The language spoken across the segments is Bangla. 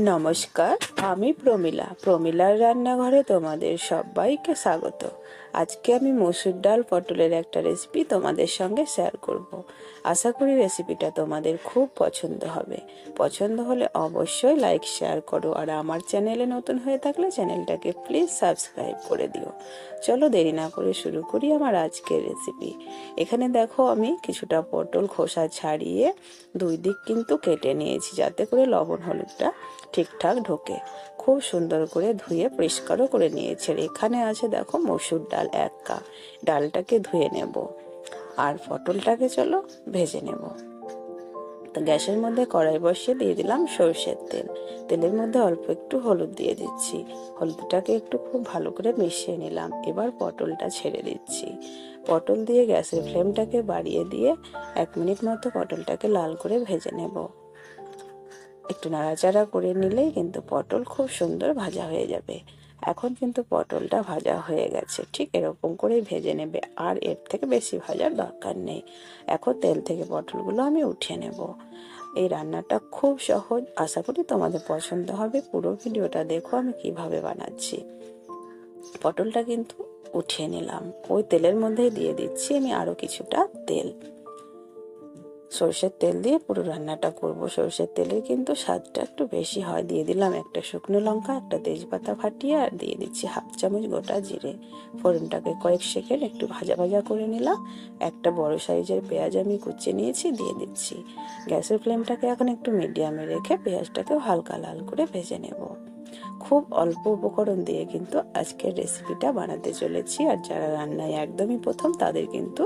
নমস্কার, আমি প্রমিলার রান্নাঘরে তোমাদের সবাইকে স্বাগত। আজকে আমি মসুর ডাল পটলের একটা রেসিপি তোমাদের সঙ্গে শেয়ার করব। আশা করি রেসিপিটা তোমাদের খুব পছন্দ হবে। পছন্দ হলে অবশ্যই লাইক শেয়ার করো, আর আমার চ্যানেলে নতুন হয়ে থাকলে চ্যানেলটাকে প্লিজ সাবস্ক্রাইব করে দিও। চলো দেরি না করে শুরু করি আমার আজকের রেসিপি। এখানে দেখো আমি কিছুটা পটল খোসা ছাড়িয়ে দুই দিক কিন্তু কেটে নিয়েছি, যাতে করে লবণ হলুদটা ঠিকঠাক ঢোকে। খুব সুন্দর করে ধুয়ে পরিষ্কারও করে নিয়েছি। আর এখানে আছে দেখো মসুর ডাল 1 কাপ। ডালটাকে ধুয়ে নেব আর পটলটাকে চলো ভেজে নেব। তো গ্যাসের মধ্যে কড়াই বসিয়ে দিয়ে দিলাম সরষের তেল। তেলের মধ্যে অল্প একটু হলুদ দিয়ে দিচ্ছি। হলুদটাকে একটু খুব ভালো করে মিশিয়ে নিলাম। এবার পটলটা ছেড়ে দিচ্ছি। পটল দিয়ে গ্যাসের ফ্লেমটাকে বাড়িয়ে দিয়ে 1 মিনিট মতো পটলটাকে লাল করে ভেজে নেব। একটু নাড়াচাড়া করে নিলেই কিন্তু পটল খুব সুন্দর ভাজা হয়ে যাবে। এখন কিন্তু পটলটা ভাজা হয়ে গেছে, ঠিক এরকম করেই ভেজে নেবে, আর এর থেকে বেশি ভাজার দরকার নেই। এখন তেল থেকে পটলগুলো আমি উঠিয়ে নেব। এই রান্নাটা খুব সহজ, আশা করি তোমাদের পছন্দ হবে। পুরো ভিডিওটা দেখো আমি কিভাবে বানাচ্ছি। পটলটা কিন্তু উঠিয়ে নিলাম। ওই তেলের মধ্যে দিয়ে দিচ্ছি আমি আরো কিছুটা তেল। সরষের তেল দিয়ে পুরো রান্নাটা করব। সরষের তেলের কিন্তু স্বাদটা একটু বেশি হয়। দিয়ে দিলাম একটা শুকনো লঙ্কা, একটা তেজপাতা ফাটিয়ে, আর দিয়ে দিচ্ছি 1/2 চামচ গোটা জিরে। ফোড়নটাকে কয়েক সেকেন্ড একটু ভাজা ভাজা করে নিলাম। একটা বড় সাইজের পেঁয়াজ আমি কুচিয়ে নিয়েছি, দিয়ে দিচ্ছি। গ্যাসের ফ্লেমটাকে এখন একটু মিডিয়ামে রেখে পেঁয়াজটাকেও হালকা লাল করে ভেজে নেব। খুব অল্প উপকরণ দিয়ে কিন্তু আজকের রেসিপিটা বানাতে চলেছি, আর যারা রান্নায় একদমই প্রথম তাদের কিন্তু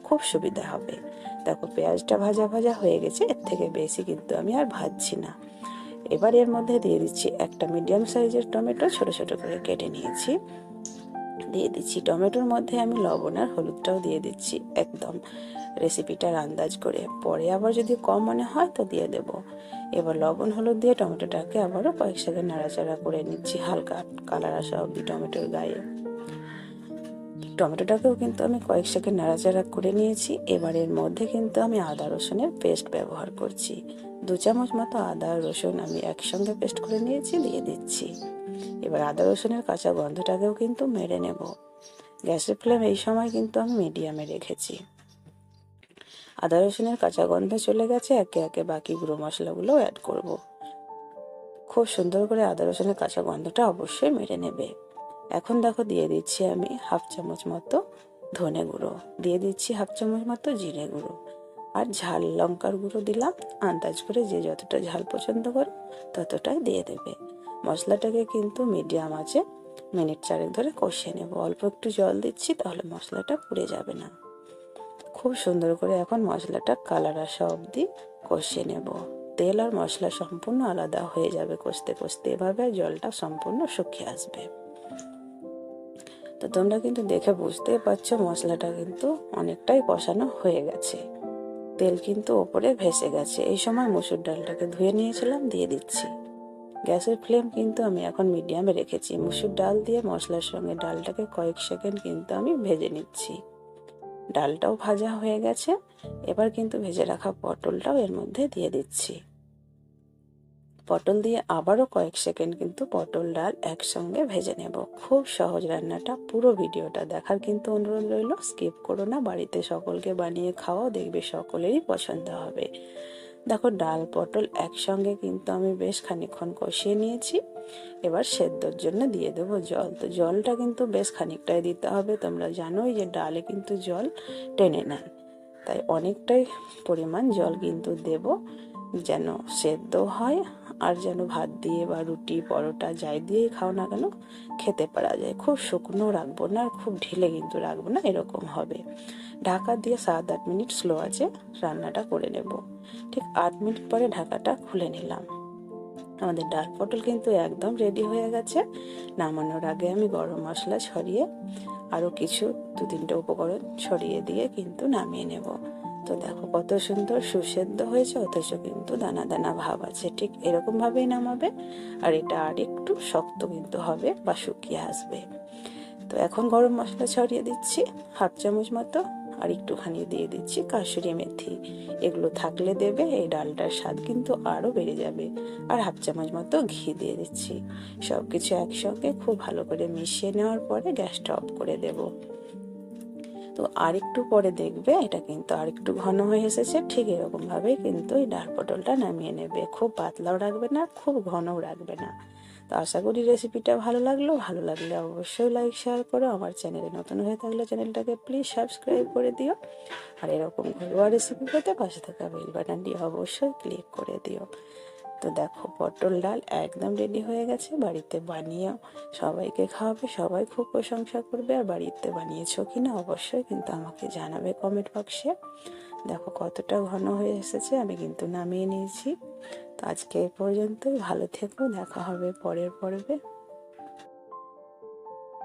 খুব সুবিধা হবে। দেখো পেঁয়াজটা ভাজা ভাজা হয়ে গেছে, এর থেকে বেশি কিন্তু আমি আর ভাজছি না। এবার এর মধ্যে দিয়ে দিচ্ছি একটা মিডিয়াম সাইজের টমেটো, ছোট ছোট করে কেটে নিয়েছি। দিয়ে দিচ্ছি টমেটোর মধ্যে আমি লবণ আর হলুদটাও দিয়ে দিচ্ছি একদম রেসিপিটার আন্দাজ করে। পরে আবার যদি কম মনে হয় তো দিয়ে দেব। এবার লবণ হলুদ দিয়ে টমেটোটাকে আবারও কয়েক সেকেন্ড নাড়াচাড়া করে নিচ্ছি, হালকা কালার আসা অবধি টমেটোর গায়ে। টমেটোটাকেও কিন্তু আমি কয়েক সেকেন্ড নাড়াচাড়া করে নিয়েছি। এবার এর মধ্যে কিন্তু আমি আদা রসুনের পেস্ট ব্যবহার করছি। 2 চামচ মতো আদা রসুন আমি একসঙ্গে পেস্ট করে নিয়েছি, দিয়ে দিচ্ছি। এবার আদা রসুনের কাঁচা গন্ধটাকেও কিন্তু মেরে নেব। গ্যাসের ফ্লেম এই সময় কিন্তু আমি মিডিয়ামে রেখেছি। আদা রসুনের কাঁচা গন্ধ চলে গেছে, একে একে বাকি গুঁড়ো মশলাগুলো অ্যাড করব। খুব সুন্দর করে আদা রসুনের কাঁচা গন্ধটা অবশ্যই মেরে নেবে। এখন দেখো দিয়ে দিচ্ছি আমি 1/2 চামচ মতো ধনে গুঁড়ো, দিয়ে দিচ্ছি 1/2 চামচ মতো জিরে গুঁড়ো, আর ঝাল লঙ্কার গুঁড়ো দিলাম। আন্দাজ করে যে যতটা ঝাল পছন্দ করো ততটাই দিয়ে দেবে। মশলাটাকে কিন্তু মিডিয়াম আঁচে মিনিট 4 ধরে কষিয়ে নেব। অল্প একটু জল দিচ্ছি, তাহলে মশলাটা পুড়ে যাবে না। খুব সুন্দর করে এখন মশলাটা কালার আসা অবধি কষিয়ে নেব। তেল আর মশলা সম্পূর্ণ আলাদা হয়ে যাবে কষতে কষতে, এভাবে জলটা সম্পূর্ণ শুকিয়ে আসবে। তো তোমরা কিন্তু দেখে বুঝতেই পারছো মশলাটা কিন্তু অনেকটাই কষানো হয়ে গেছে। তেল কিন্তু ওপরে ভেসে গেছে। এই সময় মসুর ডালটাকে ধুয়ে নিয়েছিলাম, দিয়ে দিচ্ছি। গ্যাসের ফ্লেম কিন্তু আমি এখন মিডিয়ামে রেখেছি। মসুর ডাল দিয়ে মশলার সঙ্গে ডালটাকে কয়েক সেকেন্ড কিন্তু আমি ভেজে নিচ্ছি। ডালটাও ভাজা হয়ে গেছে। এবার কিন্তু ভেজে রাখা পটলটাও এর মধ্যে দিয়ে দিচ্ছি। পটল দিয়ে আবারও কয়েক সেকেন্ড কিন্তু পটল ডাল একসঙ্গে ভেজে নেব। খুব সহজ রান্নাটা, পুরো ভিডিওটা দেখার কিন্তু অনুরোধ রইল। স্কিপ করো না, বাড়িতে সকলকে বানিয়ে খাওয়াও, দেখবে সকলেরই পছন্দ হবে। দেখো ডাল পটল একসঙ্গে কিন্তু আমি বেশ খানিকক্ষণ কষিয়ে নিয়েছি। এবার সেদ্ধর জন্য দিয়ে দেবো জল। তো জলটা কিন্তু বেশ খানিকটাই দিতে হবে। তোমরা জানোই যে ডালে কিন্তু জল টেনে নেয়, তাই অনেকটাই পরিমাণ জল কিন্তু দেব, যেন সেদ্ধ হয়, আর যেন ভাত দিয়ে বা রুটি পরোটা যাই দিয়েই খাও না কেন খেতে পারা যায়। খুব শুকনো রাখবো না, আর খুব ঢিলে কিন্তু রাখবো না, এরকম হবে। ঢাকা দিয়ে 7-8 মিনিট স্লো আছে রান্নাটা করে নেব। ঠিক 8 মিনিট পরে ঢাকাটা খুলে নিলাম। আমাদের ডাল পটল কিন্তু একদম রেডি হয়ে গেছে। নামানোর আগে আমি গরম মশলা ছড়িয়ে আরো কিছু 2-3টে উপকরণ ছড়িয়ে দিয়ে কিন্তু নামিয়ে নেব। তো দেখো কত সুন্দর সুসেদ্ধ হয়েছে, অথচ কিন্তু দানা দানা ভাব আছে। ঠিক এরকম ভাবেই নামাবে, আর এটা আর একটু শক্ত কিন্তু হবে বা শুকিয়ে আসবে। তো এখন গরম মশলা ছড়িয়ে দিচ্ছি 1/2 চামচ মতো, আর একটুখানি দিয়ে দিচ্ছি কাসুরি মেথি। এগুলো থাকলে দেবে, এই ডালটার স্বাদ কিন্তু আরও বেড়ে যাবে। আর হাফ চামচ মতো ঘি দিয়ে দিচ্ছি। সব কিছু একসঙ্গে খুব ভালো করে মিশিয়ে নেওয়ার পরে গ্যাসটা অফ করে দেব। তো আর একটু পরে দেখবে এটা কিন্তু আর একটু ঘন হয়ে এসেছে। ঠিক এরকম ভাবেই কিন্তু এই ডাল পটলটা নামিয়ে নেবে। খুব পাতলাও রাখবে না, খুব ঘনও রাখবে না। তো আশা করি রেসিপিটা ভালো লাগলে অবশ্যই লাইক শেয়ার করো। আমার চ্যানেলে নতুন হয়ে থাকলে চ্যানেলটাকে প্লিজ সাবস্ক্রাইব করে দিও। আর এরকম ঘরোয়া রেসিপি পেতে পাশে থাকা বেল বাটনটি অবশ্যই ক্লিক করে দিও। তো দেখো পটল ডাল একদম রেডি হয়ে গেছে। বাড়িতে বানিয়েও সবাইকে খাওয়াবে, সবাই খুব প্রশংসা করবে। আর বাড়িতে বানিয়েছো কিনা অবশ্যই কিন্তু আমাকে জানাবে কমেন্ট বক্সে। দেখো কতটা ঘন হয়ে এসেছে, আমি কিন্তু নামিয়ে নিয়েছি। তো আজকে এই পর্যন্তই, ভালো থেকো, দেখা হবে পরের পর্বে।